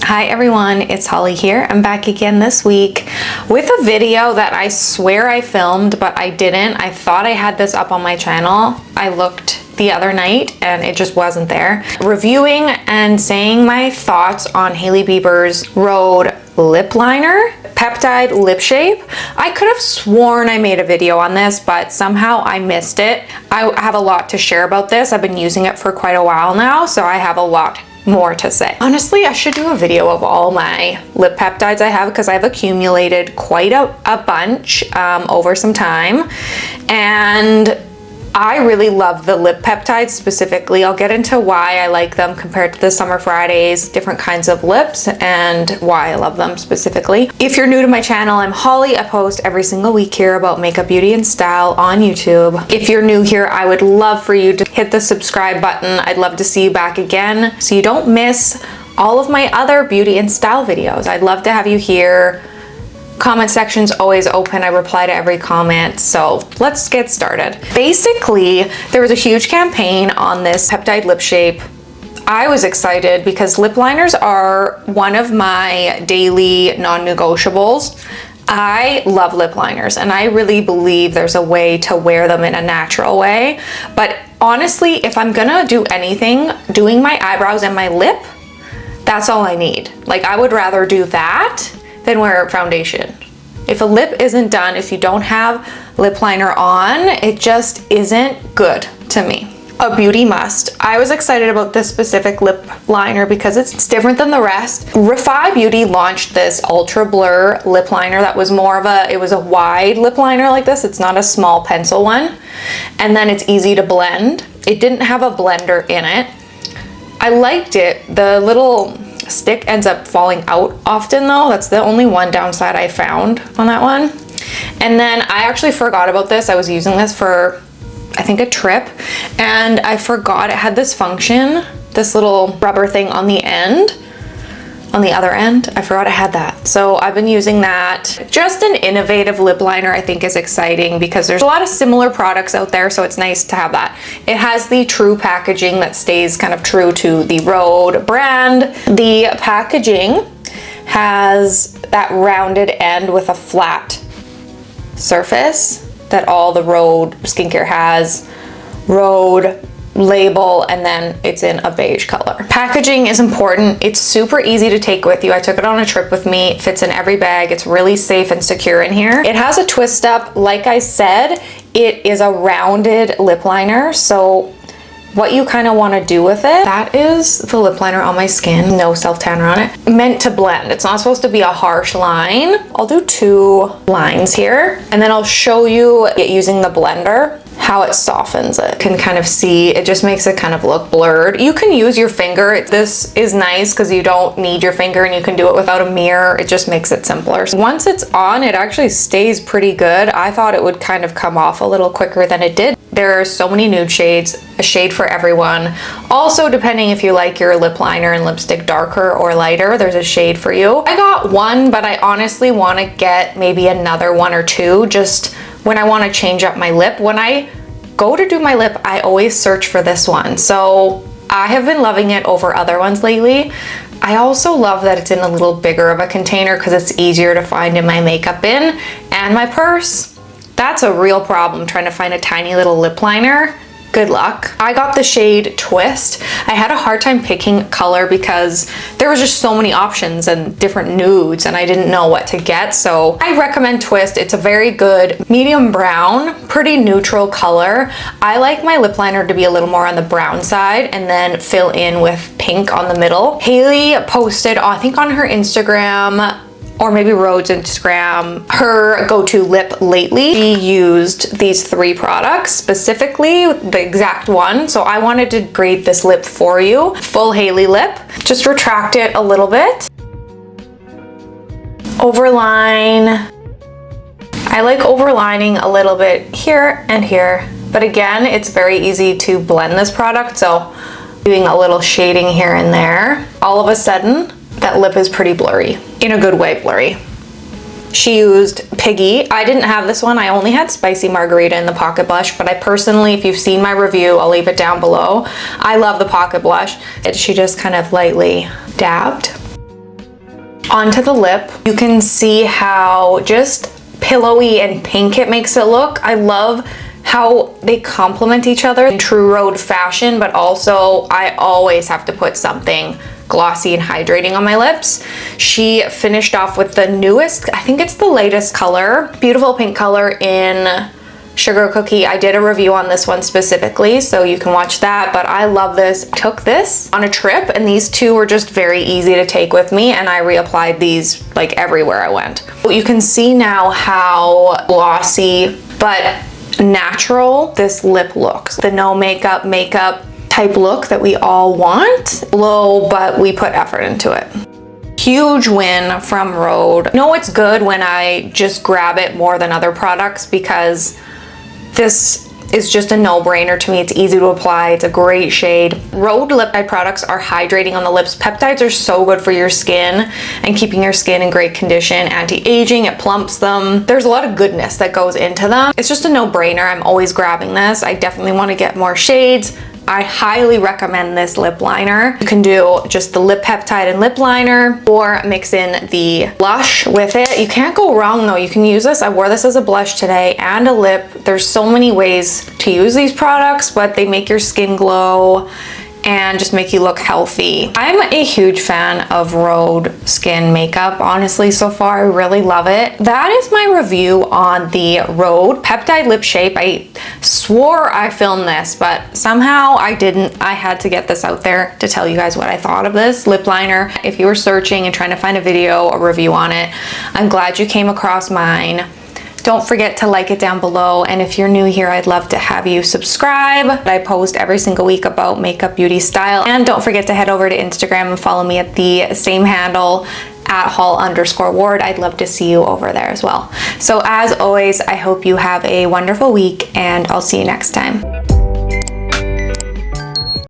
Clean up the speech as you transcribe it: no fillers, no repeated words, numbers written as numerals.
Hi everyone, it's Holly here. I'm back again this week with a video that I swear I filmed, but I didn't. I thought I had this up on my channel. I looked the other night and it just wasn't there. Reviewing and saying my thoughts on Hailey Bieber's Rhode Lipliner Peptide Lip Shape. I could have sworn I made a video on this, but somehow I missed it. I have a lot to share about this. I've been using it for quite a while now, so I have a lot more to say. Honestly, I should do a video of all my lip peptides I have because I've accumulated quite a bunch over some time, and I really love the lip peptides specifically. I'll get into why I like them compared to the Summer Fridays, different kinds of lips, and why I love them specifically. If you're new to my channel, I'm Holly. I post every single week here about makeup, beauty, and style on YouTube. If you're new here, I would love for you to hit the subscribe button. I'd love to see you back again so you don't miss all of my other beauty and style videos. I'd love to have you here. Comment section's always open. I reply to every comment. So let's get started. Basically, there was a huge campaign on this peptide lip shape. I was excited because lip liners are one of my daily non-negotiables. I love lip liners and I really believe there's a way to wear them in a natural way. But honestly, if I'm gonna do anything, doing my eyebrows and my lip, that's all I need. Like, I would rather do that than wear foundation. If a lip isn't done, if you don't have lip liner on, it just isn't good to me. A beauty must. I was excited about this specific lip liner because it's different than the rest. Refi Beauty launched this ultra blur lip liner that was more of it was a wide lip liner like this. It's not a small pencil one. And then it's easy to blend. It didn't have a blender in it. I liked it. The little stick ends up falling out often though. That's the only one downside I found on that one. And then I actually forgot about this. I was using this for, I think, a trip, and I forgot it had this function, this little rubber thing on the end, on the other end. I forgot I had that. So I've been using that. Just an innovative lip liner I think is exciting because there's a lot of similar products out there, so it's nice to have that. It has the true packaging that stays kind of true to the Rhode brand. The packaging has that rounded end with a flat surface that all the Rhode skincare has. Rhode label, and then it's in a beige color. Packaging is important. It's super easy to take with you. I took it on a trip with me. It fits in every bag. It's really safe and secure in here. It has a twist up. Like I said, it is a rounded lip liner, so what you kind of want to do with it, that is the lip liner on my skin, no self tanner on it, meant to blend. It's not supposed to be a harsh line. I'll do 2 lines here, and then I'll show you it using the blender how it softens it. You can kind of see, it just makes it kind of look blurred. You can use your finger. This is nice because you don't need your finger and you can do it without a mirror. It just makes it simpler. So once it's on, it actually stays pretty good. I thought it would kind of come off a little quicker than it did. There are so many nude shades, a shade for everyone. Also, depending if you like your lip liner and lipstick darker or lighter, there's a shade for you. I got one, but I honestly want to get maybe another 1 or 2 just when I want to change up my lip. When I go to do my lip, I always search for this one. So I have been loving it over other ones lately. I also love that it's in a little bigger of a container because it's easier to find in my makeup bin and my purse. That's a real problem, trying to find a tiny little lip liner. Good luck. I got the shade Twist. I had a hard time picking color because there was just so many options and different nudes and I didn't know what to get. So I recommend Twist. It's a very good medium brown, pretty neutral color. I like my lip liner to be a little more on the brown side and then fill in with pink on the middle. Hailey posted, I think on her Instagram, or maybe Rhode's Instagram, her go-to lip lately. She used these 3 products, specifically the exact one. So I wanted to grade this lip for you. Full Hailey lip. Just retract it a little bit. Overline. I like overlining a little bit here and here. But again, it's very easy to blend this product. So doing a little shading here and there. All of a sudden, that lip is pretty blurry. In a good way blurry. She used Piggy. I didn't have this one. I only had Spicy Margarita in the pocket blush, but I personally, if you've seen my review, I'll leave it down below. I love the pocket blush. She just kind of lightly dabbed. onto the lip. You can see how just pillowy and pink it makes it look. I love how they complement each other in true Rhode fashion, but also I always have to put something glossy and hydrating on my lips. She finished off with the newest, I think it's the latest color, beautiful pink color in Sugar Cookie. I did a review on this one specifically, so you can watch that, but I love this. I took this on a trip and these two were just very easy to take with me, and I reapplied these like everywhere I went. You can see now how glossy but natural this lip looks. The no makeup type look that we all want. Low, but we put effort into it. Huge win from Rhode. No, it's good when I just grab it more than other products because this is just a no-brainer to me. It's easy to apply. It's a great shade. Rhode lip dye products are hydrating on the lips. Peptides are so good for your skin and keeping your skin in great condition. Anti-aging, it plumps them. There's a lot of goodness that goes into them. It's just a no-brainer. I'm always grabbing this. I definitely want to get more shades. I highly recommend this lip liner. You can do just the lip peptide and lip liner or mix in the blush with it. You can't go wrong though. You can use this. I wore this as a blush today and a lip. There's so many ways to use these products, but they make your skin glow and just make you look healthy. I'm a huge fan of Rhode skin makeup, honestly, so far. I really love it. That is my review on the Rhode Peptide Lip Shape. I swore I filmed this, but somehow I didn't. I had to get this out there to tell you guys what I thought of this lip liner. If you were searching and trying to find a video or review on it, I'm glad you came across mine. Don't forget to like it down below, and if you're new here, I'd love to have you subscribe. I post every single week about makeup, beauty, style, and don't forget to head over to Instagram and follow me at the same handle at @hall_ward. I'd love to see you over there as well. So as always, I hope you have a wonderful week, and I'll see you next time.